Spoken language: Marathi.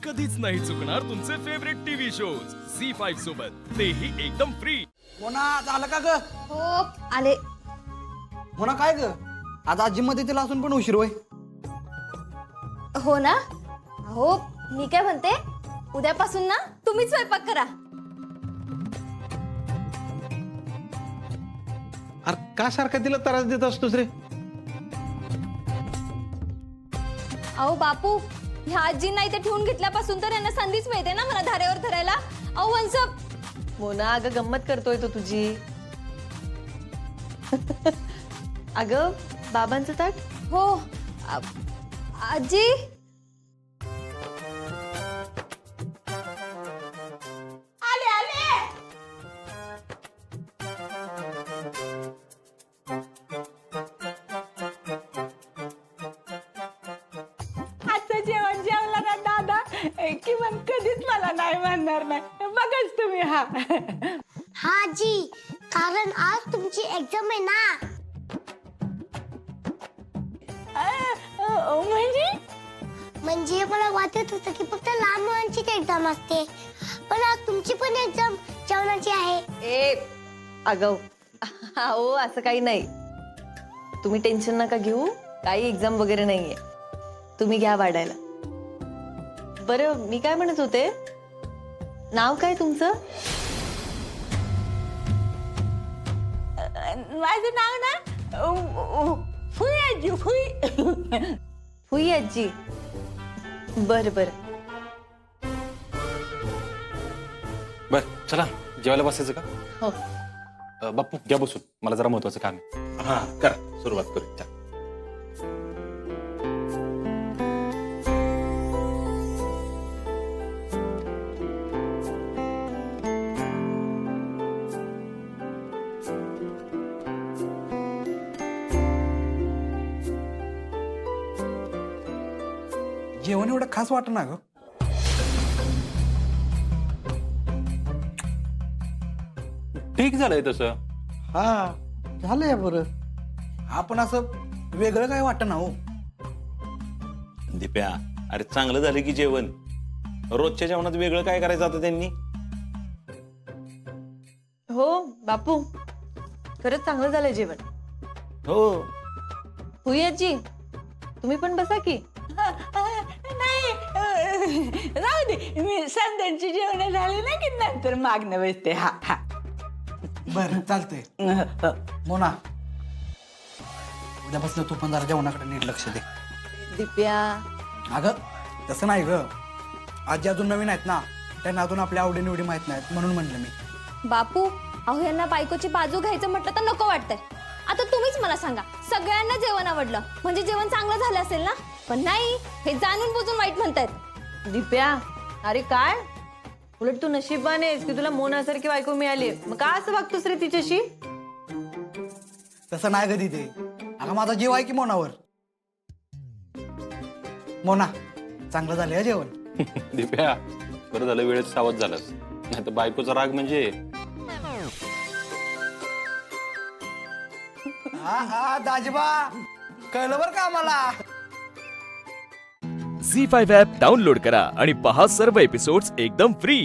कधीच नाही चुकणार तुमचे फेवरेट टीव्ही शोज झी5 सोबत, तेही एकदम फ्री. मोना झालं का ग? हो आले. मोना काय ग, आज आजी मध्ये तिला असून पण उशीर होय. हो ना. हो मी काय म्हणते, उद्यापासून ना तुम्हीच स्वयंपाक करा. अरे का सारखा तिला त्रास देत असतोस रे? अहो बापू, ह्या आजींना इथे ठेवून घेतल्यापासून तर यांना संधीच मिळते ना मला धारेवर धरायला. अहो वंस मोना अगं गंमत करतोय तो तुझी. अगं बाबांचं ताट. हो आजी. आले आले. आजचं जेवण जेवला ना दादा, किमान कधीच मला नाही म्हणणार नाही. बघाच तुम्ही. हा हा जी, कारण आज तुमची एक्झाम आहे ना. म्हणजे मला वाटत होतं की फक्त लहान मुलांचीच एक्झाम असते, पण आज तुमची पण एक्झाम जेवणाची आहे. ए अगं हो असं काही नाही, तुम्ही टेन्शन नका घेऊ. काही एक्झाम वगैरे नाहीये, तुम्ही घ्या वाढायला. बरं मी काय म्हणत होते, नाव काय तुमचं? माझं नाव ना फुई आजी. फुई. फुई आजी. बरं बरं. बर चला जेवायला बसायचं का? हो बाप्पू घ्या बसून, मला जरा महत्वाचं काम आहे. हा करा, सुरुवात करू. चल. जेवण एवढं खास वाटत ना ग. ठीक झालंय तसं. हा झालंय बरं. आपण असं वेगळं काय वाटत ना हो. दिप्या अरे चांगलं झालं की जेवण. रोजच्या जेवणात वेगळं काय करायचं आता त्यांनी? हो बापू, खरंच चांगलं झालं जेवण. हो फुई आजी तुम्ही पण बसा की. नाही राहू दे, मी संध्यांची जेवण झाली ना की नंतर मागणं बसते. हा हा बरं चालतंय. मोना उद्यापासून तू पण जरा जेवणाकडे नीट लक्ष दे. दिप्या अगं तसं नाही ग, आजी अजून नवीन आहेत ना, त्यांना अजून आपल्या आवडीनिवडी माहित नाहीत म्हणून म्हणलं मी. बापू, अहो यांना बायकोची बाजू घ्यायचं म्हटलं तर नको वाटतंय. आता तुम्हीच मला सांगा, सगळ्यांना जेवण आवडलं म्हणजे जेवण चांगलं झालं असेल ना. पण नाही, हे जाणून बुजून वाईट म्हणतायत. दिप्या अरे काय, उलट तू नशीबवान आहेस की तुला मोनासारखी बायको मिळाली. मग का असं वागतोस रे तिच्याशी? तसं नाही कधी ते. अगं माझा जीव आहे की मोनावर. मोना चांगलं झालं या जेवण. दिप्या बरं झालं वेळेत सावध झालास, नाही तर बायकोचा राग म्हणजे. हा हा दाजबा, कळलं बरं का आम्हाला. झी5 ॲप डाउनलोड करा आणि पहा सर्व एपिसोड्स एकदम फ्री.